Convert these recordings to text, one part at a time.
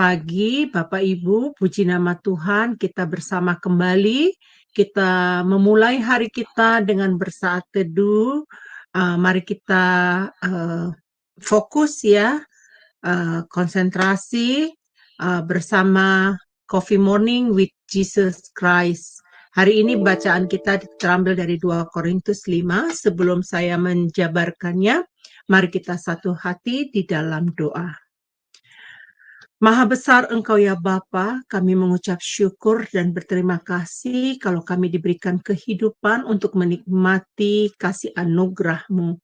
pagi, Bapak Ibu, puji nama Tuhan, kita bersama kembali. Kita memulai hari kita dengan bersaat teduh. Mari kita fokus ya, konsentrasi bersama Coffee Morning with Jesus Christ. Hari ini bacaan kita terambil dari 2 Korintus 5. Sebelum saya menjabarkannya, mari kita satu hati di dalam doa. Maha besar Engkau ya Bapa, kami mengucap syukur dan berterima kasih kalau kami diberikan kehidupan untuk menikmati kasih anugerah-Mu.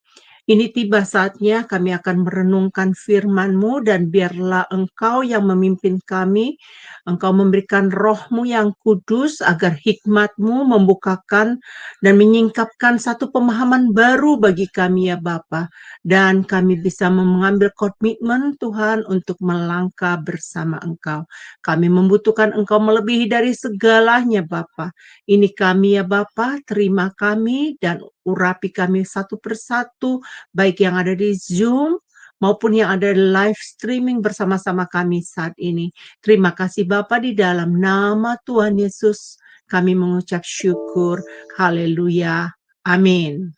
Ini tiba saatnya kami akan merenungkan firman-Mu dan biarlah Engkau yang memimpin kami. Engkau memberikan roh-Mu yang kudus agar hikmat-Mu membukakan dan menyingkapkan satu pemahaman baru bagi kami ya Bapa. Dan kami bisa mengambil komitmen Tuhan untuk melangkah bersama Engkau. Kami membutuhkan Engkau melebihi dari segalanya Bapa. Ini kami ya Bapa, terima kami dan urapi kami satu persatu, baik yang ada di Zoom maupun yang ada live streaming bersama-sama kami saat ini. Terima kasih Bapa, di dalam nama Tuhan Yesus kami mengucap syukur. Haleluya. Amin.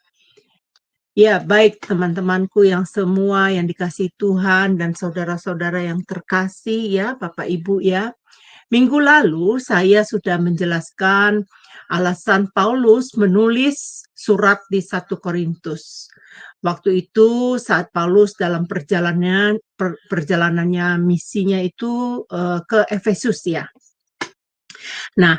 Ya, baik teman-temanku yang semua yang dikasihi Tuhan dan saudara-saudara yang terkasih ya, Bapak Ibu ya. Minggu lalu saya sudah menjelaskan alasan Paulus menulis surat di 1 Korintus. Waktu itu saat Paulus dalam perjalanannya misinya itu ke Efesus ya. Nah,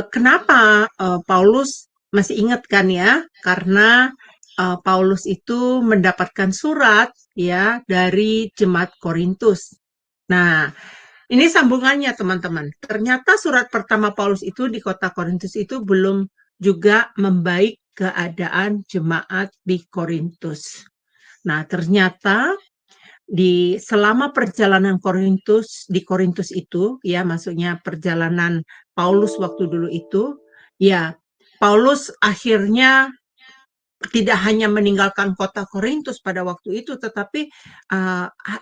kenapa Paulus masih ingat kan ya? Karena Paulus itu mendapatkan surat ya dari jemaat Korintus. Nah, ini sambungannya teman-teman. Ternyata surat pertama Paulus itu di kota Korintus itu belum juga membaik keadaan jemaat di Korintus. Nah, ternyata selama perjalanan di Korintus itu, ya maksudnya perjalanan Paulus waktu dulu itu, ya Paulus akhirnya tidak hanya meninggalkan kota Korintus pada waktu itu, tetapi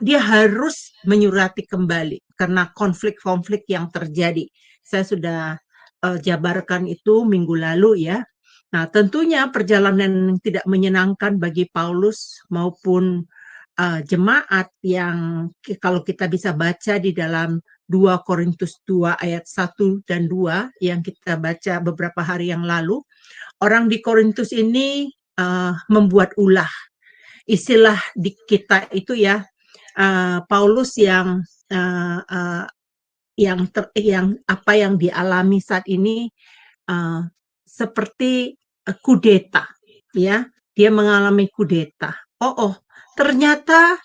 dia harus menyurati kembali karena konflik-konflik yang terjadi. Saya sudah jabarkan itu minggu lalu ya. Nah, tentunya perjalanan tidak menyenangkan bagi Paulus maupun jemaat yang kalau kita bisa baca di dalam 2 Korintus 2 ayat 1 dan 2 yang kita baca beberapa hari yang lalu. Orang di Korintus ini membuat ulah. Istilah di kita itu ya, Paulus yang apa yang dialami saat ini seperti kudeta, ya. Dia mengalami kudeta. Ternyata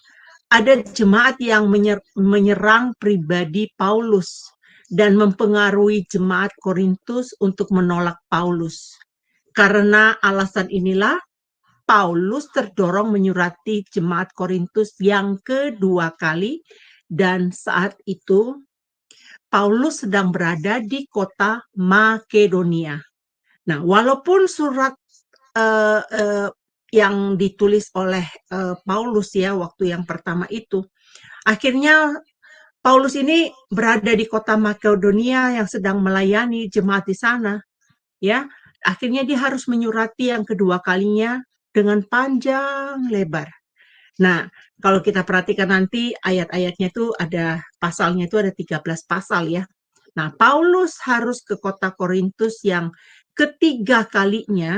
ada jemaat yang menyerang pribadi Paulus dan mempengaruhi jemaat Korintus untuk menolak Paulus. Karena alasan inilah Paulus terdorong menyurati jemaat Korintus yang kedua kali, dan saat itu Paulus sedang berada di kota Makedonia. Nah, walaupun surat yang ditulis oleh Paulus ya waktu yang pertama itu, akhirnya Paulus ini berada di kota Makedonia yang sedang melayani jemaat di sana, ya. Akhirnya dia harus menyurati yang kedua kalinya dengan panjang lebar. Nah, kalau kita perhatikan nanti ayat-ayatnya itu pasalnya itu ada 13 pasal ya. Nah, Paulus harus ke kota Korintus yang ketiga kalinya.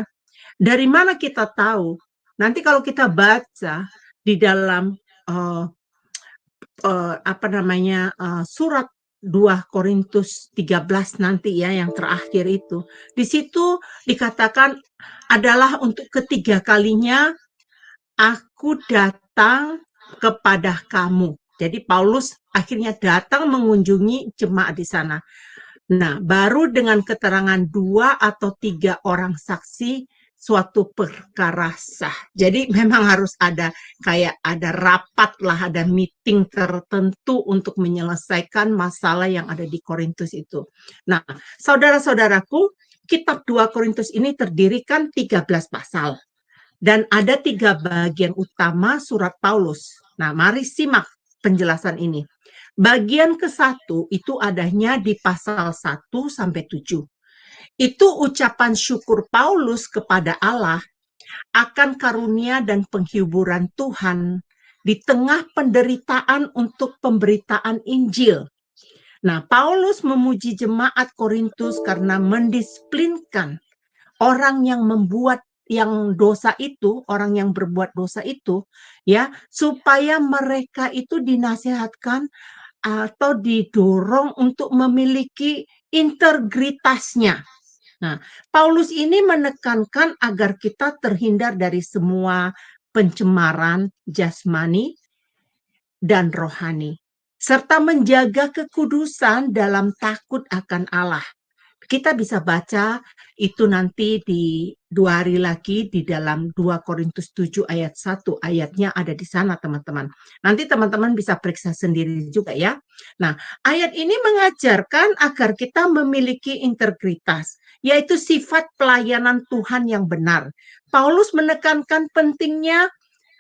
Dari mana kita tahu? Nanti kalau kita baca di dalam surat 2 Korintus 13 nanti ya yang terakhir itu. Di situ dikatakan adalah untuk ketiga kalinya aku datang kepada kamu. Jadi Paulus akhirnya datang mengunjungi jemaat di sana. Nah, baru dengan keterangan 2 atau 3 orang saksi suatu perkara sah. Jadi memang harus ada rapat lah, ada meeting tertentu untuk menyelesaikan masalah yang ada di Korintus itu. Nah, saudara-saudaraku, kitab 2 Korintus ini terdiri kan 13 pasal. Dan ada 3 bagian utama surat Paulus. Nah, mari simak penjelasan ini. Bagian ke-1 itu adanya di pasal 1 sampai 7. Itu ucapan syukur Paulus kepada Allah akan karunia dan penghiburan Tuhan di tengah penderitaan untuk pemberitaan Injil. Nah, Paulus memuji jemaat Korintus karena mendisiplinkan orang yang membuat yang dosa itu, orang yang berbuat dosa itu, ya, supaya mereka itu dinasihatkan atau didorong untuk memiliki integritasnya. Nah, Paulus ini menekankan agar kita terhindar dari semua pencemaran jasmani dan rohani, serta menjaga kekudusan dalam takut akan Allah. Kita bisa baca itu nanti di 2 hari lagi di dalam 2 Korintus 7 ayat 1. Ayatnya ada di sana, teman-teman. Nanti teman-teman bisa periksa sendiri juga ya. Nah, ayat ini mengajarkan agar kita memiliki integritas, yaitu sifat pelayanan Tuhan yang benar. Paulus menekankan pentingnya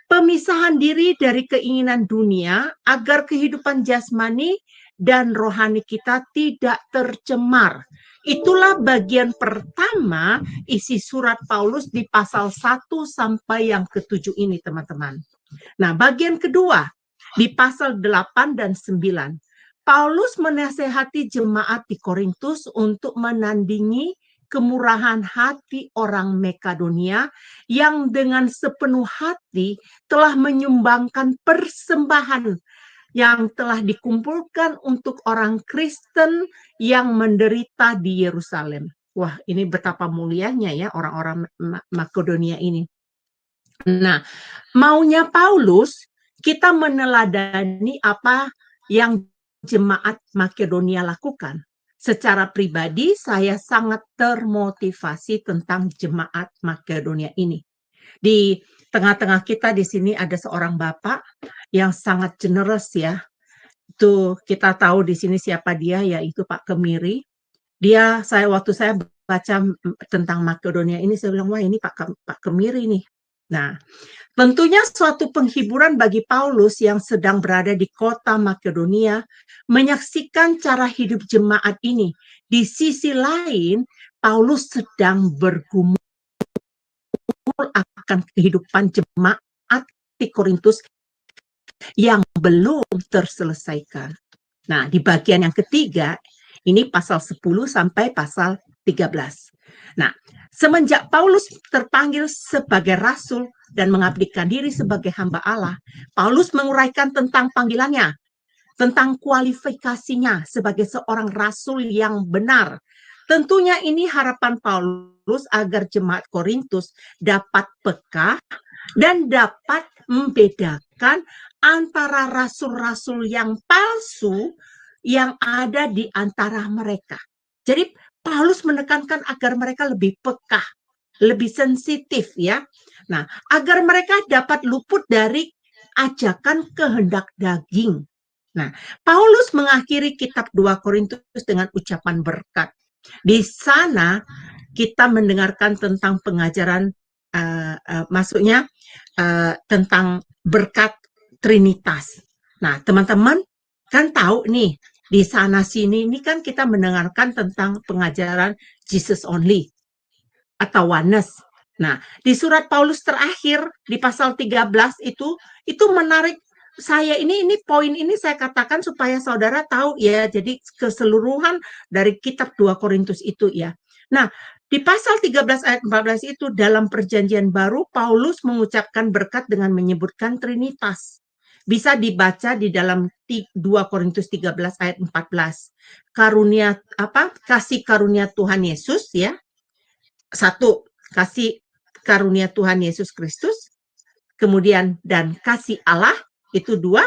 pemisahan diri dari keinginan dunia agar kehidupan jasmani dan rohani kita tidak tercemar. Itulah bagian pertama isi surat Paulus di pasal 1 sampai yang ke-7 ini, teman-teman. Nah, bagian kedua di pasal 8 dan 9. Paulus menasehati jemaat di Korintus untuk menandingi kemurahan hati orang Makedonia yang dengan sepenuh hati telah menyumbangkan persembahan yang telah dikumpulkan untuk orang Kristen yang menderita di Yerusalem. Wah, ini betapa mulianya ya orang-orang Makedonia ini. Nah, maunya Paulus kita meneladani apa yang jemaat Makedonia lakukan. Secara pribadi saya sangat termotivasi tentang jemaat Makedonia ini. Di tengah-tengah kita di sini ada seorang bapak yang sangat generous ya. Itu kita tahu di sini siapa dia, yaitu Pak Kemiri. Waktu saya baca tentang Makedonia ini, saya bilang, wah ini Pak Kemiri nih. Nah, tentunya suatu penghiburan bagi Paulus yang sedang berada di kota Makedonia menyaksikan cara hidup jemaat ini. Di sisi lain, Paulus sedang bergumul akan kehidupan jemaat di Korintus yang belum terselesaikan. Nah, di bagian yang ketiga, ini pasal 10 sampai pasal 13. Nah, semenjak Paulus terpanggil sebagai rasul dan mengabdikan diri sebagai hamba Allah, Paulus menguraikan tentang panggilannya, tentang kualifikasinya sebagai seorang rasul yang benar. Tentunya ini harapan Paulus agar jemaat Korintus dapat peka dan dapat membedakan antara rasul-rasul yang palsu yang ada di antara mereka. Jadi Paulus menekankan agar mereka lebih peka, lebih sensitif ya. Nah, agar mereka dapat luput dari ajakan kehendak daging. Nah, Paulus mengakhiri kitab 2 Korintus dengan ucapan berkat. Di sana kita mendengarkan tentang pengajaran maksudnya tentang berkat Trinitas. Nah, teman-teman kan tahu nih, di sana sini ini kan kita mendengarkan tentang pengajaran Jesus only atau oneness. Nah, di surat Paulus terakhir di pasal 13 itu menarik saya ini poin ini saya katakan supaya saudara tahu ya, jadi keseluruhan dari kitab 2 Korintus itu ya. Nah, di pasal 13 ayat 14 itu dalam perjanjian baru Paulus mengucapkan berkat dengan menyebutkan Trinitas. Bisa dibaca di dalam 2 Korintus 13 ayat 14. Karunia kasih karunia Tuhan Yesus ya. 1, kasih karunia Tuhan Yesus Kristus. Kemudian dan kasih Allah itu 2,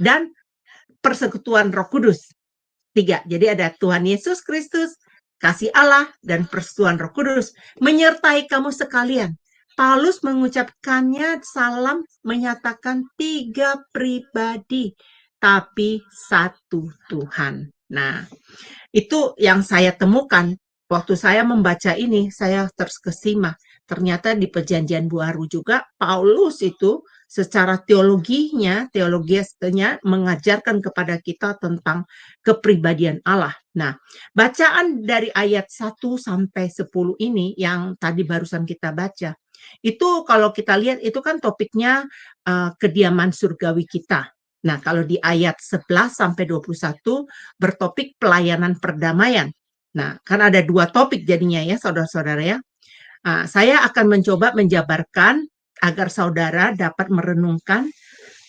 dan persekutuan Roh Kudus 3. Jadi ada Tuhan Yesus Kristus, kasih Allah, dan persekutuan Roh Kudus menyertai kamu sekalian. Paulus mengucapkannya salam menyatakan 3 pribadi, tapi 1 Tuhan. Nah, itu yang saya temukan waktu saya membaca ini, saya terkesima. Ternyata di perjanjian baru juga Paulus itu secara teologinya mengajarkan kepada kita tentang kepribadian Allah. Nah, bacaan dari ayat 1 sampai 10 ini yang tadi barusan kita baca, itu kalau kita lihat itu kan topiknya kediaman surgawi kita. Nah, kalau di ayat 11 sampai 21 bertopik pelayanan perdamaian. Nah, kan ada dua topik jadinya ya, saudara-saudara ya. Saya akan mencoba menjabarkan agar saudara dapat merenungkan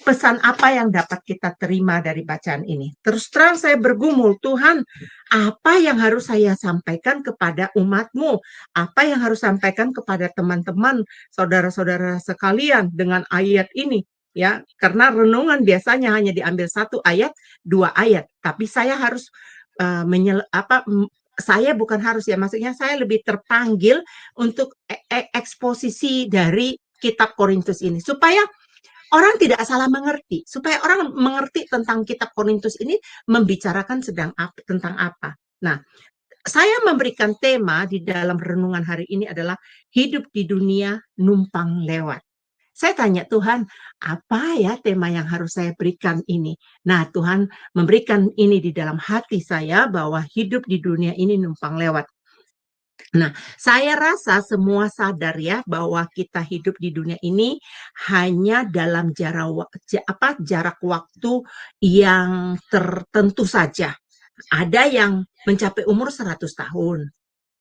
pesan apa yang dapat kita terima dari bacaan ini. Terus terang saya bergumul, Tuhan, apa yang harus saya sampaikan kepada umat-Mu? Apa yang harus sampaikan kepada teman-teman, saudara-saudara sekalian dengan ayat ini? Ya, karena renungan biasanya hanya diambil satu ayat, dua ayat, tapi saya harus saya bukan harus ya, maksudnya saya lebih terpanggil untuk eksposisi dari kitab Korintus ini supaya orang tidak salah mengerti, supaya orang mengerti tentang kitab Korintus ini membicarakan tentang apa. Nah, saya memberikan tema di dalam renungan hari ini adalah hidup di dunia numpang lewat. Saya tanya Tuhan, apa ya tema yang harus saya berikan ini? Nah, Tuhan memberikan ini di dalam hati saya bahwa hidup di dunia ini numpang lewat. Nah, saya rasa semua sadar ya bahwa kita hidup di dunia ini hanya dalam jarak waktu yang tertentu saja. Ada yang mencapai umur 100 tahun.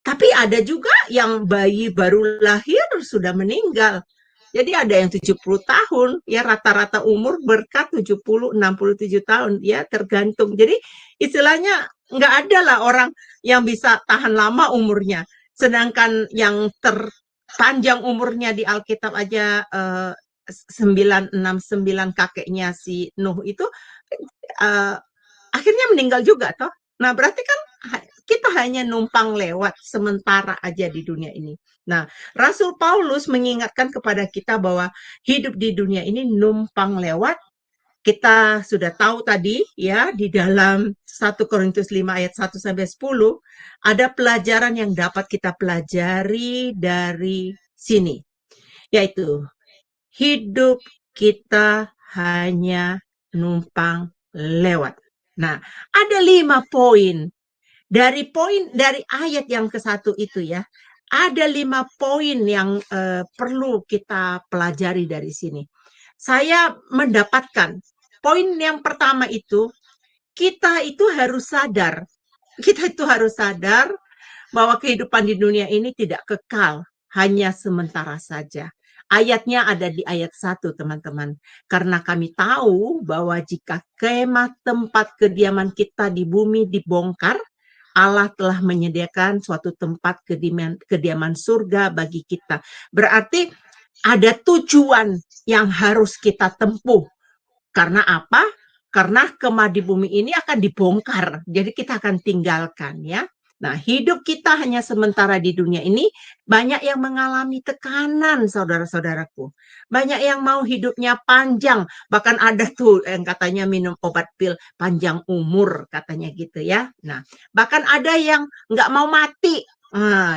Tapi ada juga yang bayi baru lahir sudah meninggal. Jadi ada yang 70 tahun, ya rata-rata umur berkat 70, 67 tahun, ya tergantung. Jadi istilahnya nggak ada lah orang yang bisa tahan lama umurnya. Sedangkan yang terpanjang umurnya di Alkitab aja 969 kakeknya si Nuh itu akhirnya meninggal juga toh. Nah, berarti kan kita hanya numpang lewat sementara aja di dunia ini. Nah, Rasul Paulus mengingatkan kepada kita bahwa hidup di dunia ini numpang lewat. Kita sudah tahu tadi ya di dalam 1 Korintus 5 ayat 1 sampai 10 ada pelajaran yang dapat kita pelajari dari sini, yaitu hidup kita hanya numpang lewat. Nah, ada 5 poin. Dari ayat yang ke-1 itu ya, ada 5 poin yang perlu kita pelajari dari sini. Saya mendapatkan poin yang pertama itu, kita itu harus sadar bahwa kehidupan di dunia ini tidak kekal, hanya sementara saja. Ayatnya ada di ayat 1, teman-teman. Karena kami tahu bahwa jika kemah tempat kediaman kita di bumi dibongkar, Allah telah menyediakan suatu tempat kediaman surga bagi kita. Berarti ada tujuan yang harus kita tempuh. Karena apa? Karena kemah di bumi ini akan dibongkar. Jadi kita akan tinggalkan ya. Nah, hidup kita hanya sementara di dunia ini, banyak yang mengalami tekanan, saudara-saudaraku. Banyak yang mau hidupnya panjang, bahkan ada tuh yang katanya minum obat pil panjang umur, katanya gitu ya. Nah, bahkan ada yang nggak mau mati,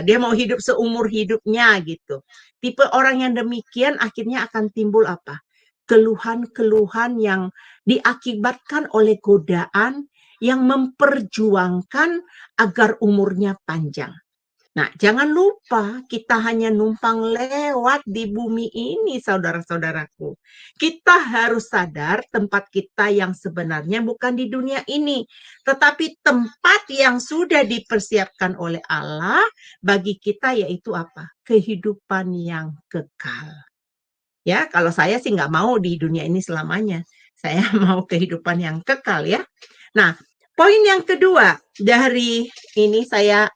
dia mau hidup seumur hidupnya gitu. Tipe orang yang demikian akhirnya akan timbul apa? Keluhan-keluhan yang diakibatkan oleh godaan yang memperjuangkan agar umurnya panjang. Nah, jangan lupa kita hanya numpang lewat di bumi ini, saudara-saudaraku. Kita harus sadar tempat kita yang sebenarnya bukan di dunia ini, tetapi tempat yang sudah dipersiapkan oleh Allah bagi kita, yaitu apa? Kehidupan yang kekal. Ya, kalau saya sih nggak mau di dunia ini selamanya. Saya mau kehidupan yang kekal ya. Nah, poin yang kedua dari ini saya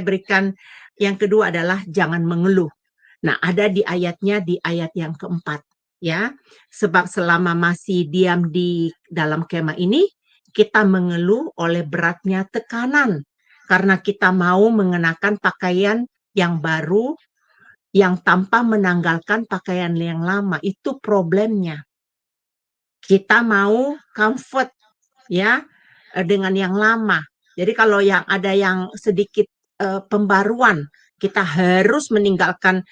berikan yang kedua adalah jangan mengeluh. Nah, ada di ayatnya di ayat yang keempat ya. Sebab selama masih diam di dalam kemah ini, kita mengeluh oleh beratnya tekanan karena kita mau mengenakan pakaian yang baru yang tanpa menanggalkan pakaian yang lama. Itu problemnya. Kita mau comfort ya dengan yang lama. Jadi kalau yang ada yang sedikit pembaruan, kita harus meninggalkan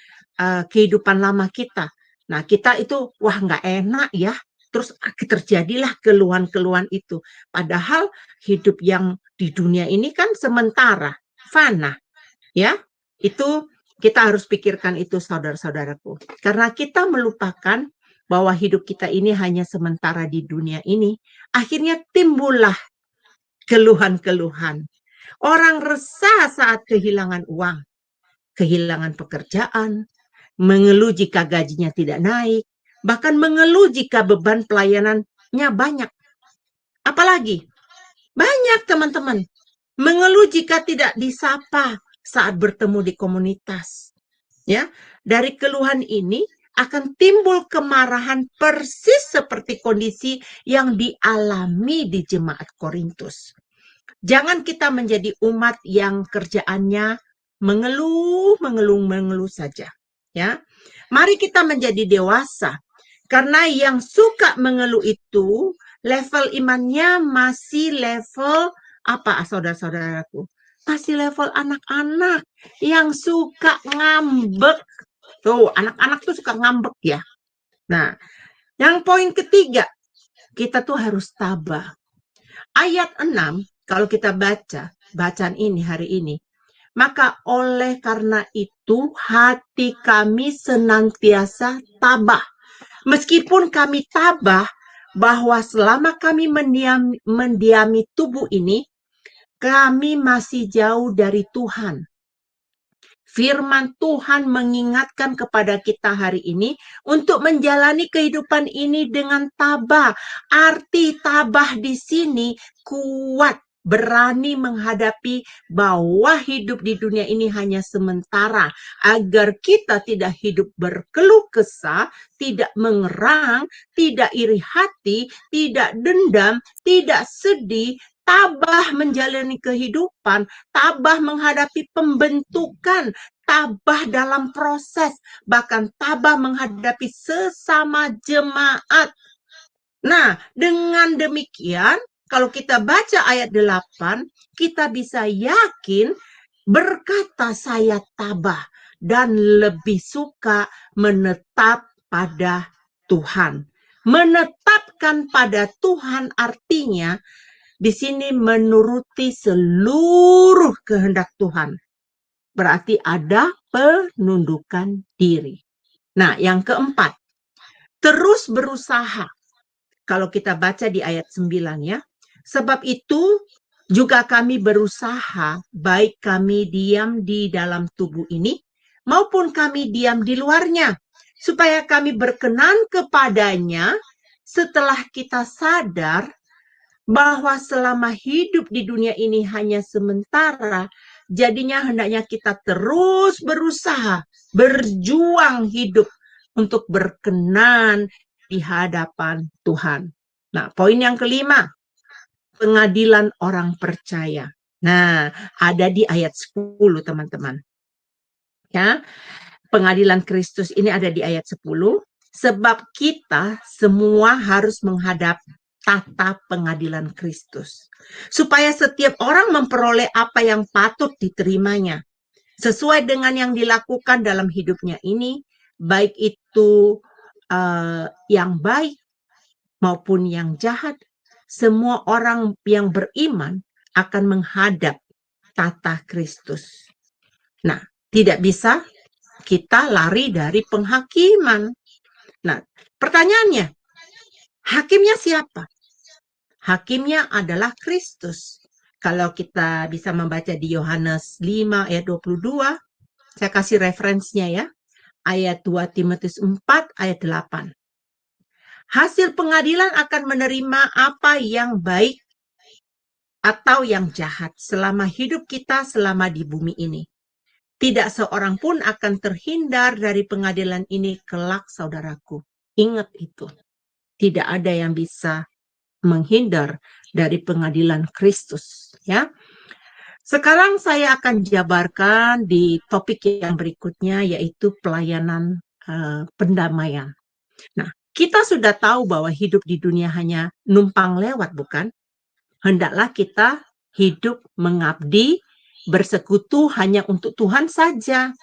kehidupan lama kita. Nah, kita itu, wah nggak enak ya. Terus terjadilah keluhan-keluhan itu. Padahal hidup yang di dunia ini kan sementara, fana. Ya, itu kita harus pikirkan itu saudara-saudaraku. Karena kita melupakan bahwa hidup kita ini hanya sementara di dunia ini, akhirnya timbullah keluhan-keluhan. Orang resah saat kehilangan uang, kehilangan pekerjaan, mengeluh jika gajinya tidak naik, bahkan mengeluh jika beban pelayanannya banyak. Apalagi banyak teman-teman mengeluh jika tidak disapa saat bertemu di komunitas. Ya, dari keluhan ini akan timbul kemarahan persis seperti kondisi yang dialami di jemaat Korintus. Jangan kita menjadi umat yang kerjaannya mengeluh saja. Ya, mari kita menjadi dewasa. Karena yang suka mengeluh itu level imannya masih level apa, saudara-saudaraku? Masih level anak-anak yang suka ngambek. Tuh, anak-anak tuh suka ngambek ya. Nah, yang poin ketiga, kita tuh harus tabah. Ayat 6, kalau kita baca, bacaan ini hari ini, maka oleh karena itu hati kami senantiasa tabah. Meskipun kami tabah bahwa selama kami mendiami tubuh ini, kami masih jauh dari Tuhan. Firman Tuhan mengingatkan kepada kita hari ini untuk menjalani kehidupan ini dengan tabah. Arti tabah di sini kuat, berani menghadapi bahwa hidup di dunia ini hanya sementara, agar kita tidak hidup berkeluh kesah, tidak mengerang, tidak iri hati, tidak dendam, tidak sedih, tabah menjalani kehidupan, tabah menghadapi pembentukan, tabah dalam proses, bahkan tabah menghadapi sesama jemaat. Nah, dengan demikian, kalau kita baca ayat 8, kita bisa yakin berkata saya tabah dan lebih suka menetap pada Tuhan. Menetapkan pada Tuhan artinya di sini menuruti seluruh kehendak Tuhan. Berarti ada penundukan diri. Nah, yang keempat, terus berusaha. Kalau kita baca di ayat 9 ya. Sebab itu juga kami berusaha, baik kami diam di dalam tubuh ini, maupun kami diam di luarnya, supaya kami berkenan kepadanya setelah kita sadar bahwa selama hidup di dunia ini hanya sementara, jadinya hendaknya kita terus berusaha, berjuang hidup untuk berkenan di hadapan Tuhan. Nah, poin yang kelima, pengadilan orang percaya. Nah, ada di ayat 10, teman-teman. Ya, pengadilan Kristus ini ada di ayat 10, sebab kita semua harus menghadap tata pengadilan Kristus. Supaya setiap orang memperoleh apa yang patut diterimanya. Sesuai dengan yang dilakukan dalam hidupnya ini, baik itu yang baik maupun yang jahat, semua orang yang beriman akan menghadap tata Kristus. Nah, tidak bisa kita lari dari penghakiman. Nah, pertanyaannya, hakimnya siapa? Hakimnya adalah Kristus. Kalau kita bisa membaca di Yohanes 5 ayat 22, saya kasih referensinya ya. Ayat 2 Timotius 4 ayat 8. Hasil pengadilan akan menerima apa yang baik atau yang jahat selama hidup kita selama di bumi ini. Tidak seorang pun akan terhindar dari pengadilan ini kelak, saudaraku. Ingat itu. Tidak ada yang bisa menghindar dari pengadilan Kristus, ya. Sekarang saya akan jabarkan di topik yang berikutnya, yaitu pelayanan pendamaian. Nah, kita sudah tahu bahwa hidup di dunia hanya numpang lewat, bukan? Hendaklah kita hidup mengabdi, bersekutu hanya untuk Tuhan saja.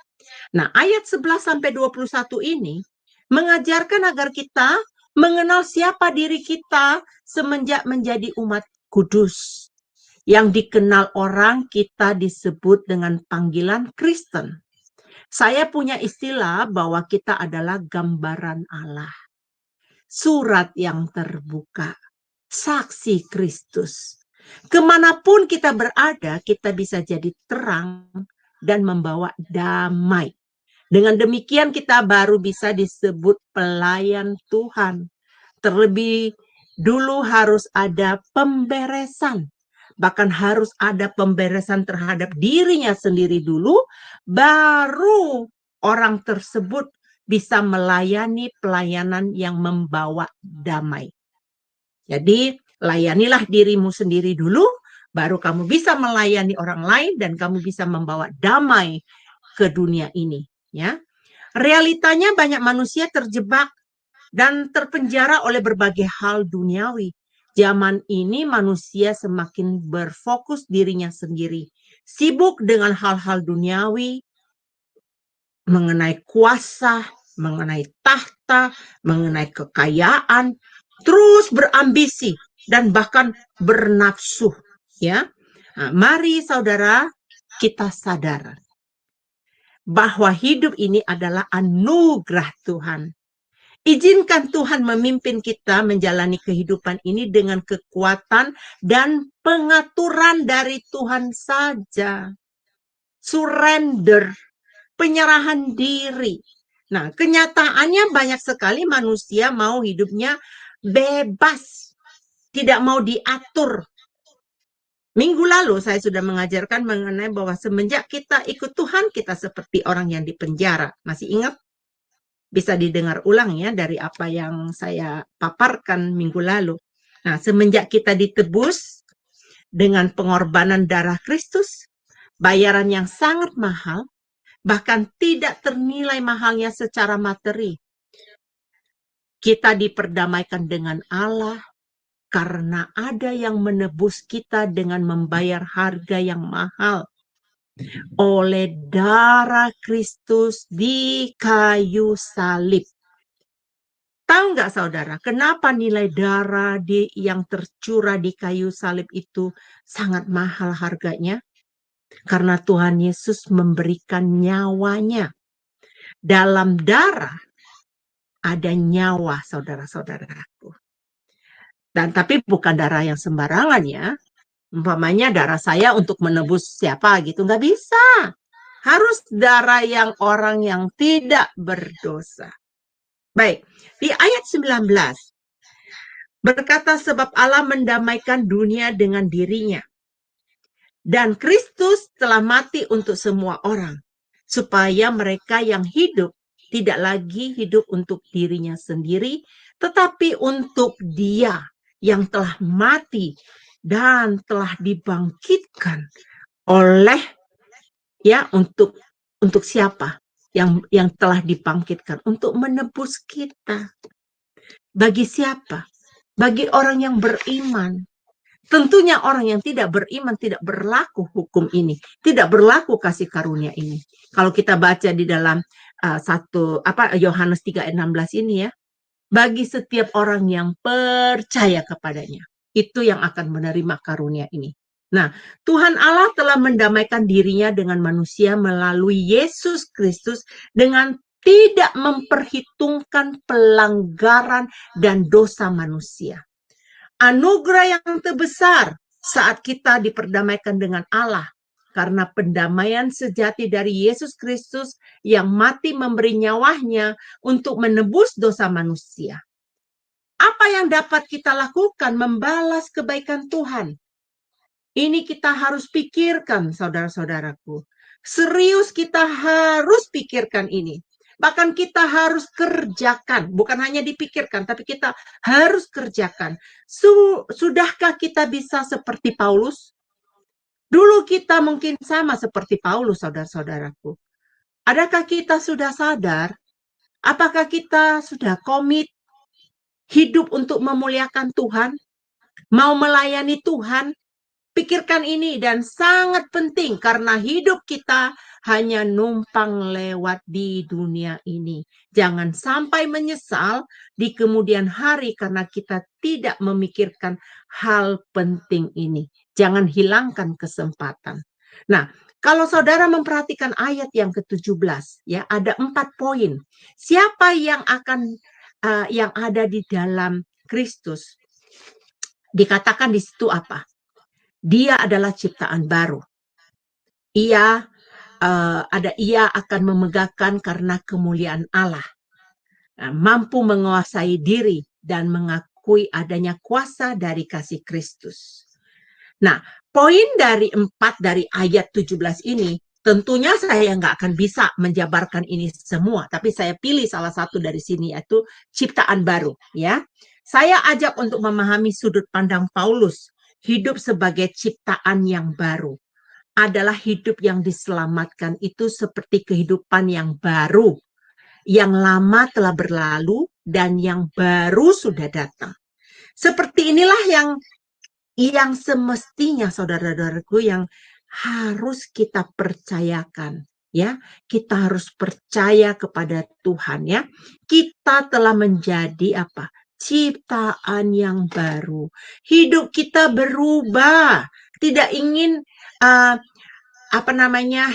Nah, ayat 11-21 ini mengajarkan agar kita mengenal siapa diri kita semenjak menjadi umat kudus. Yang dikenal orang kita disebut dengan panggilan Kristen. Saya punya istilah bahwa kita adalah gambaran Allah. Surat yang terbuka, saksi Kristus. Kemanapun kita berada, kita bisa jadi terang dan membawa damai. Dengan demikian kita baru bisa disebut pelayan Tuhan. Terlebih dulu harus ada pemberesan. Bahkan harus ada pemberesan terhadap dirinya sendiri dulu, baru orang tersebut bisa melayani pelayanan yang membawa damai. Jadi, layanilah dirimu sendiri dulu, baru kamu bisa melayani orang lain dan kamu bisa membawa damai ke dunia ini. Ya, realitanya banyak manusia terjebak dan terpenjara oleh berbagai hal duniawi. Zaman ini manusia semakin berfokus dirinya sendiri, sibuk dengan hal-hal duniawi, mengenai kuasa, mengenai tahta, mengenai kekayaan, terus berambisi dan bahkan bernafsu. Ya, nah, mari saudara kita sadar bahwa hidup ini adalah anugerah Tuhan. Izinkan Tuhan memimpin kita menjalani kehidupan ini dengan kekuatan dan pengaturan dari Tuhan saja. Surrender, penyerahan diri. Nah, kenyataannya banyak sekali manusia mau hidupnya bebas, tidak mau diatur. Minggu lalu saya sudah mengajarkan mengenai bahwa semenjak kita ikut Tuhan, kita seperti orang yang dipenjara. Masih ingat? Bisa didengar ulang ya dari apa yang saya paparkan minggu lalu. Nah, semenjak kita ditebus dengan pengorbanan darah Kristus, bayaran yang sangat mahal, bahkan tidak ternilai mahalnya secara materi. Kita diperdamaikan dengan Allah karena ada yang menebus kita dengan membayar harga yang mahal oleh darah Kristus di kayu salib. Tahu nggak saudara, kenapa nilai darah yang tercurah di kayu salib itu sangat mahal harganya? Karena Tuhan Yesus memberikan nyawanya. Dalam darah ada nyawa, saudara-saudaraku. Dan tapi bukan darah yang sembarangan ya. Umpamanya darah saya untuk menebus siapa gitu, nggak bisa. Harus darah yang orang yang tidak berdosa. Baik, di ayat 19. Berkata sebab Allah mendamaikan dunia dengan dirinya. Dan Kristus telah mati untuk semua orang. Supaya mereka yang hidup tidak lagi hidup untuk dirinya sendiri. Tetapi untuk Dia yang telah mati dan telah dibangkitkan oleh ya untuk siapa? Yang telah dibangkitkan untuk menebus kita. Bagi siapa? Bagi orang yang beriman. Tentunya orang yang tidak beriman tidak berlaku hukum ini, tidak berlaku kasih karunia ini. Kalau kita baca di dalam Yohanes 3 ayat 16 ini ya, bagi setiap orang yang percaya kepadanya, itu yang akan menerima karunia ini. Nah, Tuhan Allah telah mendamaikan dirinya dengan manusia melalui Yesus Kristus dengan tidak memperhitungkan pelanggaran dan dosa manusia. Anugerah yang terbesar saat kita diperdamaikan dengan Allah karena pendamaian sejati dari Yesus Kristus yang mati memberi nyawanya untuk menebus dosa manusia. Apa yang dapat kita lakukan? Membalas kebaikan Tuhan. Ini kita harus pikirkan, saudara-saudaraku. Serius kita harus pikirkan ini. Bahkan kita harus kerjakan, bukan hanya dipikirkan, tapi kita harus kerjakan. Sudahkah kita bisa seperti Paulus? Dulu kita mungkin sama seperti Paulus, saudara-saudaraku. Adakah kita sudah sadar? Apakah kita sudah komit hidup untuk memuliakan Tuhan? Mau melayani Tuhan? Pikirkan ini dan sangat penting karena hidup kita hanya numpang lewat di dunia ini. Jangan sampai menyesal di kemudian hari karena kita tidak memikirkan hal penting ini. Jangan hilangkan kesempatan. Nah, kalau saudara memperhatikan ayat yang ke-17, ya, ada 4 poin. Siapa yang akan yang ada di dalam Kristus? Dikatakan di situ apa? Dia adalah ciptaan baru. Ia akan memegahkan karena kemuliaan Allah. Mampu menguasai diri dan mengakui adanya kuasa dari kasih Kristus. Nah, poin dari 4 dari ayat 17 ini, tentunya saya nggak akan bisa menjabarkan ini semua, tapi saya pilih salah satu dari sini, yaitu ciptaan baru. Ya, saya ajak untuk memahami sudut pandang Paulus, hidup sebagai ciptaan yang baru adalah hidup yang diselamatkan itu seperti kehidupan yang baru, yang lama telah berlalu dan yang baru sudah datang. Seperti inilah yang semestinya saudara-saudaraku yang harus kita percayakan, ya. Kita harus percaya kepada Tuhan, ya. Kita telah menjadi apa? Ciptaan yang baru. Hidup kita berubah. Tidak ingin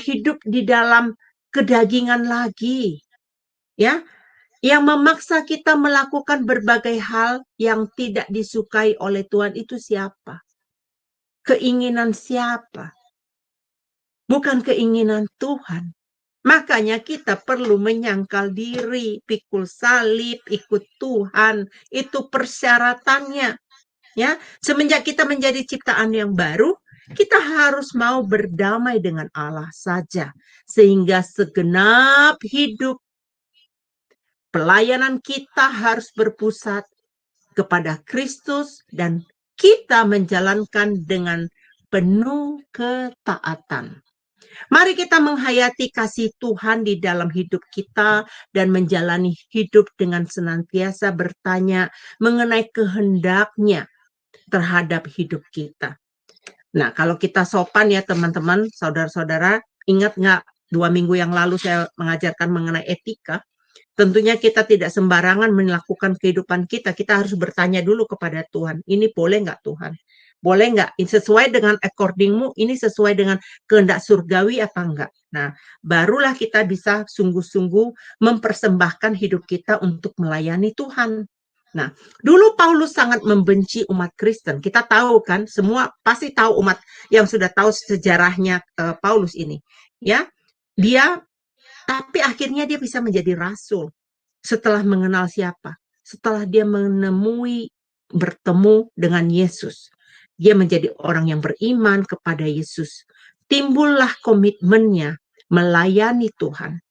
hidup di dalam kedagingan lagi, ya. Yang memaksa kita melakukan berbagai hal yang tidak disukai oleh Tuhan itu siapa? Keinginan siapa? Bukan keinginan Tuhan. Makanya kita perlu menyangkal diri, pikul salib, ikut Tuhan. Itu persyaratannya. Ya, semenjak kita menjadi ciptaan yang baru, kita harus mau berdamai dengan Allah saja. Sehingga segenap hidup pelayanan kita harus berpusat kepada Kristus dan kita menjalankan dengan penuh ketaatan. Mari kita menghayati kasih Tuhan di dalam hidup kita dan menjalani hidup dengan senantiasa bertanya mengenai kehendaknya terhadap hidup kita. Nah, kalau kita sopan ya teman-teman, saudara-saudara, ingat nggak 2 minggu yang lalu saya mengajarkan mengenai etika? Tentunya kita tidak sembarangan melakukan kehidupan kita. Kita harus bertanya dulu kepada Tuhan. Ini boleh nggak Tuhan? Boleh nggak? Sesuai dengan accordingmu, ini sesuai dengan kehendak surgawi apa enggak? Nah, barulah kita bisa sungguh-sungguh mempersembahkan hidup kita untuk melayani Tuhan. Nah, dulu Paulus sangat membenci umat Kristen. Kita tahu kan, semua pasti tahu umat yang sudah tahu sejarahnya Paulus ini. Ya, tapi akhirnya dia bisa menjadi rasul setelah mengenal siapa? Setelah dia bertemu dengan Yesus. Dia menjadi orang yang beriman kepada Yesus. Timbullah komitmennya melayani Tuhan.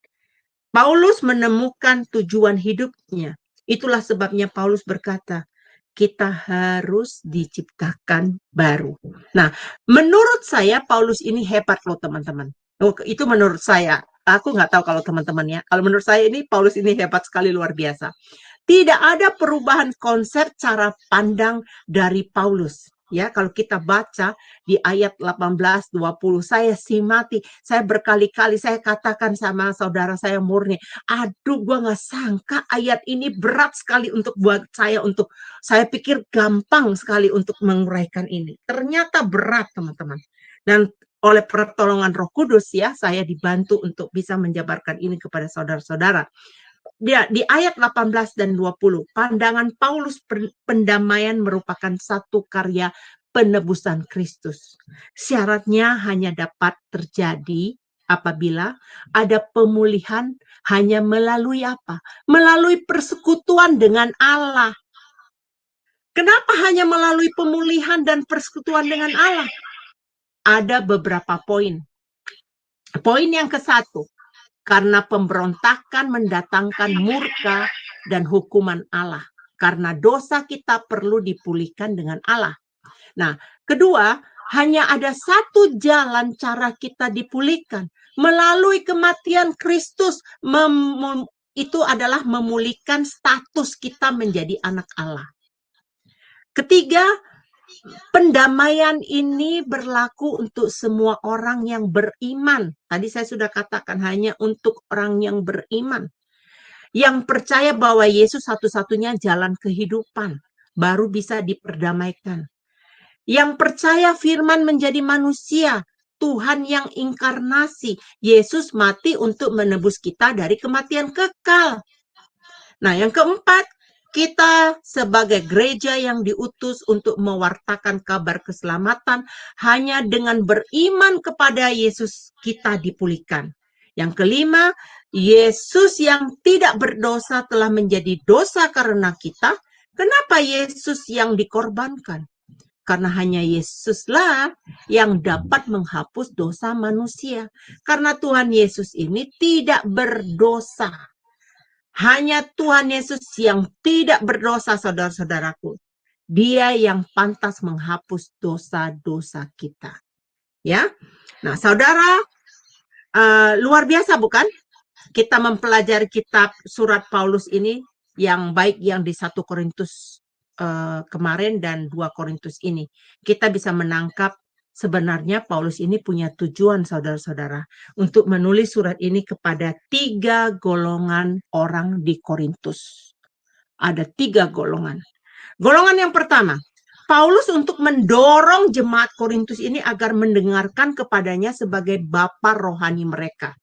Paulus menemukan tujuan hidupnya. Itulah sebabnya Paulus berkata, kita harus diciptakan baru. Nah, menurut saya Paulus ini hebat loh teman-teman. Itu menurut saya. Aku nggak tahu kalau teman-teman ya. Kalau menurut saya ini Paulus ini hebat sekali, luar biasa. Tidak ada perubahan konsep cara pandang dari Paulus. Ya, kalau kita baca di ayat 18-20, saya simati, saya berkali-kali saya katakan sama saudara saya Murni, aduh gue nggak sangka ayat ini berat sekali untuk buat saya, saya pikir gampang sekali untuk menguraikan ini. Ternyata berat teman-teman. Dan oleh pertolongan Roh Kudus ya, saya dibantu untuk bisa menjabarkan ini kepada saudara-saudara. Di ayat 18 dan 20, pandangan Paulus pendamaian merupakan satu karya penebusan Kristus. Syaratnya hanya dapat terjadi apabila ada pemulihan hanya melalui apa? Melalui persekutuan dengan Allah. Kenapa hanya melalui pemulihan dan persekutuan dengan Allah? Ada beberapa poin. Poin yang ke-1, karena pemberontakan mendatangkan murka dan hukuman Allah. Karena dosa kita perlu dipulihkan dengan Allah. Nah, kedua, hanya ada satu jalan cara kita dipulihkan. Melalui kematian Kristus, itu adalah memulihkan status kita menjadi anak Allah. Ketiga, pendamaian ini berlaku untuk semua orang yang beriman. Tadi saya sudah katakan hanya untuk orang yang beriman. Yang percaya bahwa Yesus satu-satunya jalan kehidupan, baru bisa diperdamaikan. Yang percaya firman menjadi manusia, Tuhan yang inkarnasi, Yesus mati untuk menebus kita dari kematian kekal. Nah, yang keempat, kita sebagai gereja yang diutus untuk mewartakan kabar keselamatan, hanya dengan beriman kepada Yesus kita dipulihkan. Yang kelima, Yesus yang tidak berdosa telah menjadi dosa karena kita. Kenapa Yesus yang dikorbankan? Karena hanya Yesuslah yang dapat menghapus dosa manusia. Karena Tuhan Yesus ini tidak berdosa. Hanya Tuhan Yesus yang tidak berdosa, saudara-saudaraku. Dia yang pantas menghapus dosa-dosa kita. Ya, nah saudara, luar biasa bukan? Kita mempelajari kitab surat Paulus ini yang baik yang di 1 Korintus kemarin dan 2 Korintus ini. Kita bisa menangkap sebenarnya Paulus ini punya tujuan, saudara-saudara, untuk menulis surat ini kepada 3 golongan orang di Korintus. Ada 3 golongan. Golongan yang pertama, Paulus untuk mendorong jemaat Korintus ini agar mendengarkan kepadanya sebagai bapa rohani mereka.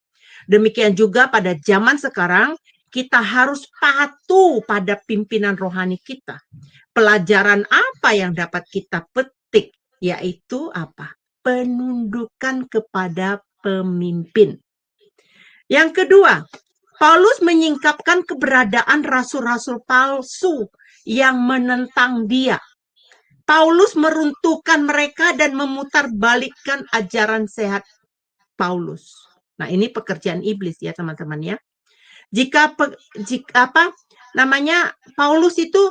Demikian juga pada zaman sekarang, kita harus patuh pada pimpinan rohani kita. Pelajaran apa yang dapat kita petik? Yaitu apa? Penundukan kepada pemimpin. Yang kedua, Paulus menyingkapkan keberadaan rasul-rasul palsu yang menentang dia. Paulus meruntuhkan mereka dan memutarbalikkan ajaran sehat Paulus. Nah, ini pekerjaan iblis ya, teman-teman ya. Jika Paulus itu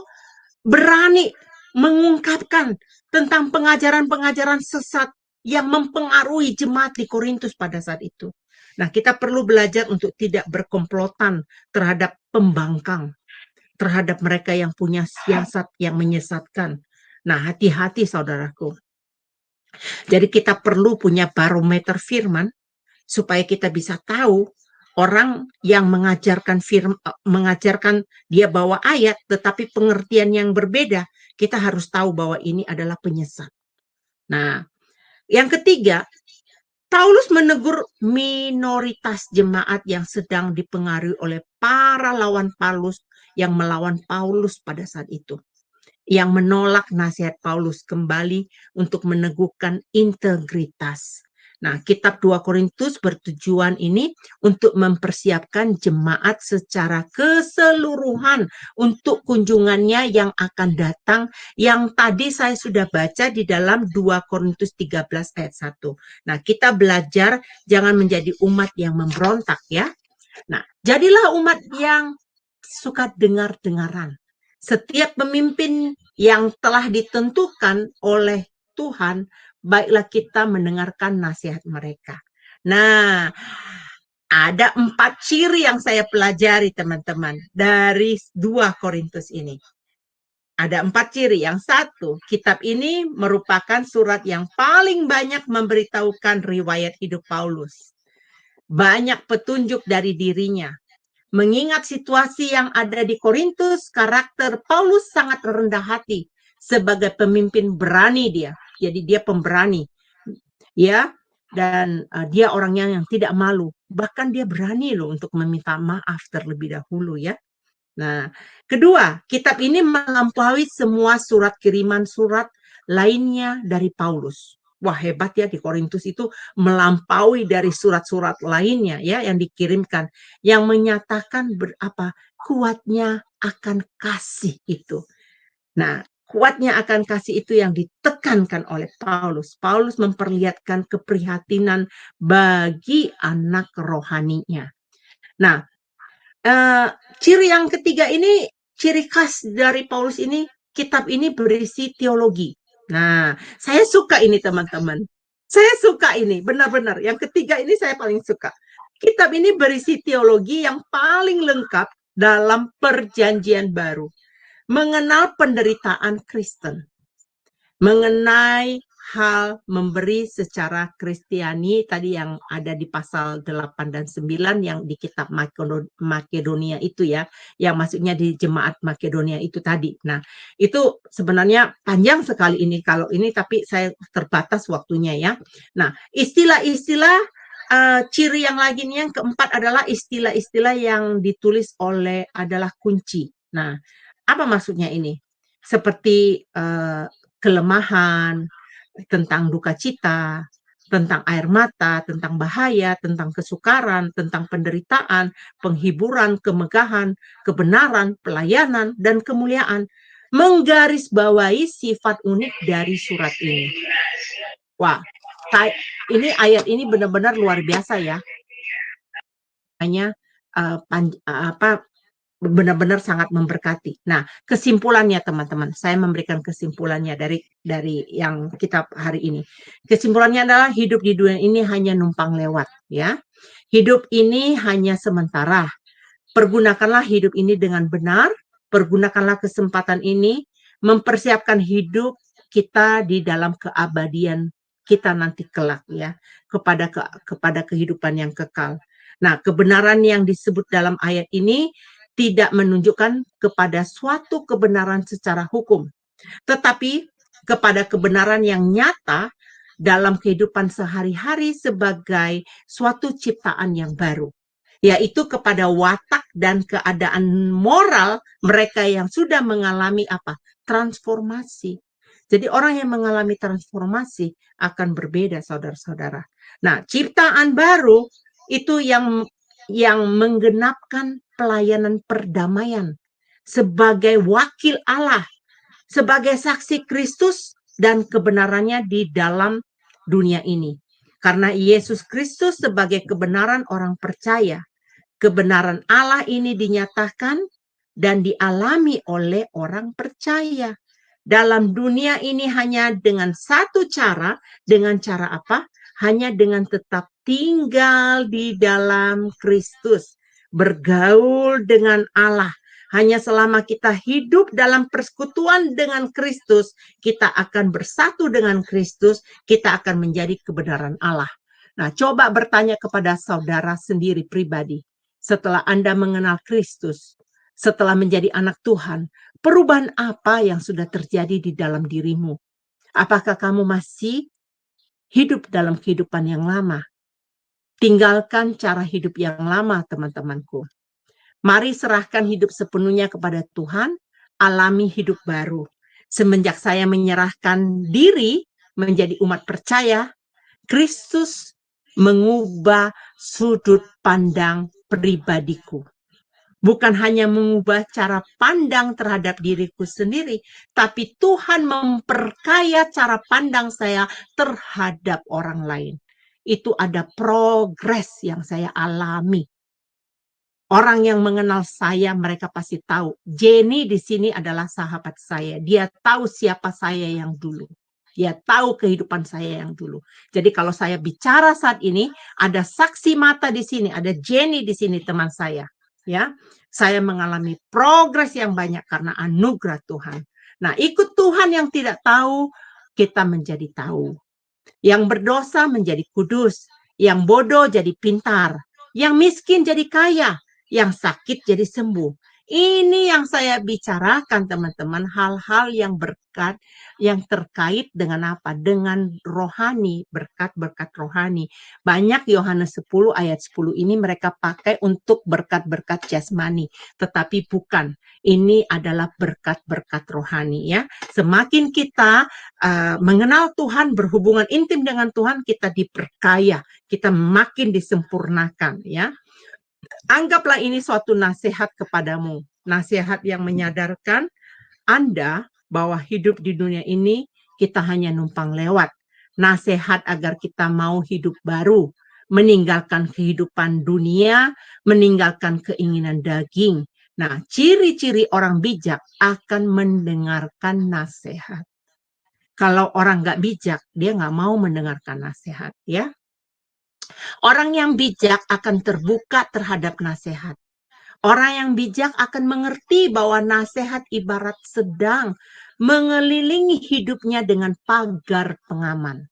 berani mengungkapkan tentang pengajaran-pengajaran sesat yang mempengaruhi jemaat di Korintus pada saat itu. Nah, kita perlu belajar untuk tidak berkomplotan terhadap pembangkang, terhadap mereka yang punya siasat yang menyesatkan. Nah, hati-hati saudaraku. Jadi kita perlu punya barometer firman supaya kita bisa tahu orang yang mengajarkan dia bawa ayat tetapi pengertian yang berbeda, kita harus tahu bahwa ini adalah penyesat. Nah, yang ketiga, Paulus menegur minoritas jemaat yang sedang dipengaruhi oleh para lawan Paulus yang melawan Paulus pada saat itu, yang menolak nasihat Paulus kembali untuk meneguhkan integritas. Nah, kitab 2 Korintus bertujuan ini untuk mempersiapkan jemaat secara keseluruhan untuk kunjungannya yang akan datang, yang tadi saya sudah baca di dalam 2 Korintus 13 ayat 1. Nah, kita belajar jangan menjadi umat yang memberontak ya. Nah, jadilah umat yang suka dengar-dengaran. Setiap pemimpin yang telah ditentukan oleh Tuhan, baiklah kita mendengarkan nasihat mereka. Nah, ada 4 ciri yang saya pelajari teman-teman dari 2 Korintus ini. Ada 4 ciri. Yang satu, kitab ini merupakan surat yang paling banyak memberitahukan riwayat hidup Paulus. Banyak petunjuk dari dirinya. Mengingat situasi yang ada di Korintus, karakter Paulus sangat rendah hati. Sebagai pemimpin berani dia. Jadi dia pemberani. Ya, dan dia orangnya yang tidak malu. Bahkan dia berani loh untuk meminta maaf terlebih dahulu ya. Nah, kedua, kitab ini melampaui semua surat kiriman surat lainnya dari Paulus. Wah, hebat ya, di Korintus itu melampaui dari surat-surat lainnya ya yang dikirimkan, yang menyatakan kuatnya akan kasih itu. Nah, kuatnya akan kasih itu yang ditekankan oleh Paulus. Paulus memperlihatkan keprihatinan bagi anak rohaninya. Nah, ciri yang ketiga ini, ciri khas dari Paulus ini, kitab ini berisi teologi. Nah, saya suka ini teman-teman. Saya suka ini, benar-benar. Yang ketiga ini saya paling suka. Kitab ini berisi teologi yang paling lengkap dalam perjanjian baru. Mengenal penderitaan Kristen. mengenai hal memberi secara Kristiani tadi yang ada di pasal 8 dan 9 yang di kitab Makedonia itu ya, yang maksudnya di jemaat Makedonia itu tadi. Nah, itu sebenarnya panjang sekali ini kalau ini, tapi saya terbatas waktunya ya. Nah, istilah-istilah ciri yang lagi nih yang keempat adalah istilah-istilah yang ditulis oleh adalah kunci. Nah, apa maksudnya ini? Seperti kelemahan, tentang duka cita, tentang air mata, tentang bahaya, tentang kesukaran, tentang penderitaan, penghiburan, kemegahan, kebenaran, pelayanan, dan kemuliaan. Menggarisbawahi sifat unik dari surat ini. Wah, ini ayat ini benar-benar luar biasa ya. Hanya benar-benar sangat memberkati. Nah, kesimpulannya teman-teman, saya memberikan kesimpulannya dari yang kitab hari ini. Kesimpulannya adalah hidup di dunia ini hanya numpang lewat, ya. Hidup ini hanya sementara. Pergunakanlah hidup ini dengan benar, pergunakanlah kesempatan ini mempersiapkan hidup kita di dalam keabadian kita nanti kelak ya, kepada kehidupan yang kekal. Nah, kebenaran yang disebut dalam ayat ini tidak menunjukkan kepada suatu kebenaran secara hukum, tetapi kepada kebenaran yang nyata dalam kehidupan sehari-hari sebagai suatu ciptaan yang baru, yaitu kepada watak dan keadaan moral mereka yang sudah mengalami apa? Transformasi. Jadi orang yang mengalami transformasi akan berbeda, saudara-saudara. Nah, ciptaan baru itu yang menggenapkan pelayanan perdamaian sebagai wakil Allah, sebagai saksi Kristus dan kebenarannya di dalam dunia ini. Karena Yesus Kristus sebagai kebenaran orang percaya, kebenaran Allah ini dinyatakan dan dialami oleh orang percaya. Dalam dunia ini hanya dengan satu cara, dengan cara apa? Hanya dengan tetap tinggal di dalam Kristus, bergaul dengan Allah. Hanya selama kita hidup dalam persekutuan dengan Kristus, kita akan bersatu dengan Kristus, kita akan menjadi kebenaran Allah. Nah, coba bertanya kepada saudara sendiri pribadi. Setelah Anda mengenal Kristus, setelah menjadi anak Tuhan, perubahan apa yang sudah terjadi di dalam dirimu? Apakah kamu masih hidup dalam kehidupan yang lama? Tinggalkan cara hidup yang lama, teman-temanku. Mari serahkan hidup sepenuhnya kepada Tuhan, alami hidup baru. Semenjak saya menyerahkan diri menjadi umat percaya, Kristus mengubah sudut pandang pribadiku. Bukan hanya mengubah cara pandang terhadap diriku sendiri, tapi Tuhan memperkaya cara pandang saya terhadap orang lain. Itu ada progres yang saya alami. Orang yang mengenal saya, mereka pasti tahu. Jenny di sini adalah sahabat saya. Dia tahu siapa saya yang dulu. Dia tahu kehidupan saya yang dulu. Jadi kalau saya bicara saat ini, ada saksi mata di sini, ada Jenny di sini teman saya. Ya, saya mengalami progres yang banyak karena anugerah Tuhan. Nah, ikut Tuhan yang tidak tahu, kita menjadi tahu. Yang berdosa menjadi kudus, yang bodoh jadi pintar, yang miskin jadi kaya, yang sakit jadi sembuh. Ini yang saya bicarakan teman-teman, hal-hal yang berkat, yang terkait dengan apa? Dengan rohani, berkat-berkat rohani. Banyak Yohanes 10 ayat 10 ini mereka pakai untuk berkat-berkat jasmani, tetapi bukan. Ini adalah berkat-berkat rohani ya. Semakin kita mengenal Tuhan, berhubungan intim dengan Tuhan, kita diperkaya, kita makin disempurnakan ya. Anggaplah ini suatu nasihat kepadamu, nasihat yang menyadarkan Anda bahwa hidup di dunia ini kita hanya numpang lewat. Nasihat agar kita mau hidup baru, meninggalkan kehidupan dunia, meninggalkan keinginan daging. Nah, ciri-ciri orang bijak akan mendengarkan nasihat. Kalau orang nggak bijak, dia nggak mau mendengarkan nasihat, ya. Orang yang bijak akan terbuka terhadap nasihat. Orang yang bijak akan mengerti bahwa nasihat ibarat sedang mengelilingi hidupnya dengan pagar pengaman.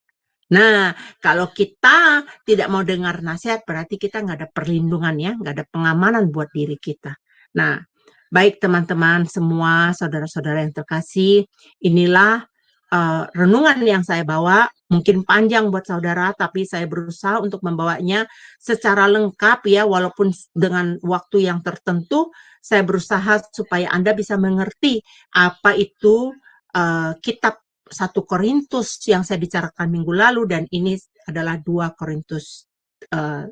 Nah, kalau kita tidak mau dengar nasihat, berarti kita nggak ada perlindungan ya, nggak ada pengamanan buat diri kita. Nah, baik teman-teman semua, saudara-saudara yang terkasih, inilah renungan yang saya bawa. Mungkin panjang buat saudara, tapi saya berusaha untuk membawanya secara lengkap ya, walaupun dengan waktu yang tertentu. Saya berusaha supaya Anda bisa mengerti apa itu kitab 1 Korintus yang saya bicarakan minggu lalu, dan ini adalah 2 Korintus 2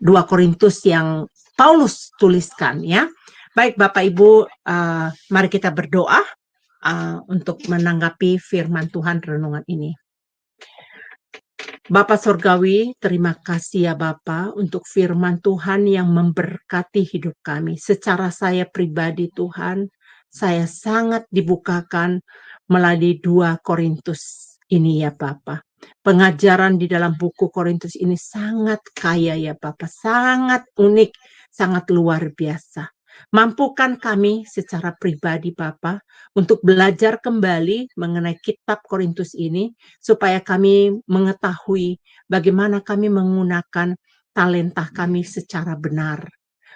Korintus yang Paulus tuliskan ya. Baik Bapak Ibu, mari kita berdoa untuk menanggapi firman Tuhan renungan ini. Bapa Surgawi, terima kasih ya Bapa untuk firman Tuhan yang memberkati hidup kami. Secara saya pribadi Tuhan, saya sangat dibukakan melalui 2 Korintus ini ya Bapa. Pengajaran di dalam buku Korintus ini sangat kaya ya Bapa, sangat unik, sangat luar biasa. Mampukan kami secara pribadi Bapa untuk belajar kembali mengenai kitab Korintus ini, supaya kami mengetahui bagaimana kami menggunakan talenta kami secara benar,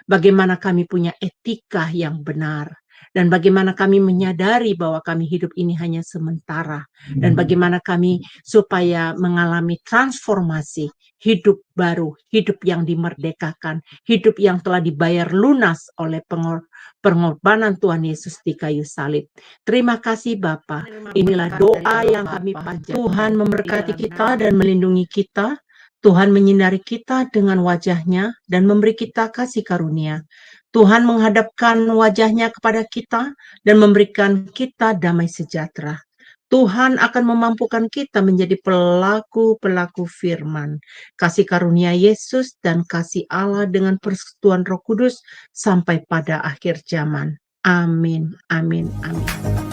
bagaimana kami punya etika yang benar, dan bagaimana kami menyadari bahwa kami hidup ini hanya sementara, dan bagaimana kami supaya mengalami transformasi, hidup baru, hidup yang dimerdekakan, hidup yang telah dibayar lunas oleh pengorbanan Tuhan Yesus di kayu salib. Terima kasih Bapa. Inilah doa yang kami panjatkan. Tuhan memberkati kita dan melindungi kita. Tuhan menyinari kita dengan wajah-Nya dan memberi kita kasih karunia. Tuhan menghadapkan wajah-Nya kepada kita dan memberikan kita damai sejahtera. Tuhan akan memampukan kita menjadi pelaku-pelaku firman. Kasih karunia Yesus dan kasih Allah dengan persekutuan Roh Kudus sampai pada akhir zaman. Amin, amin, amin.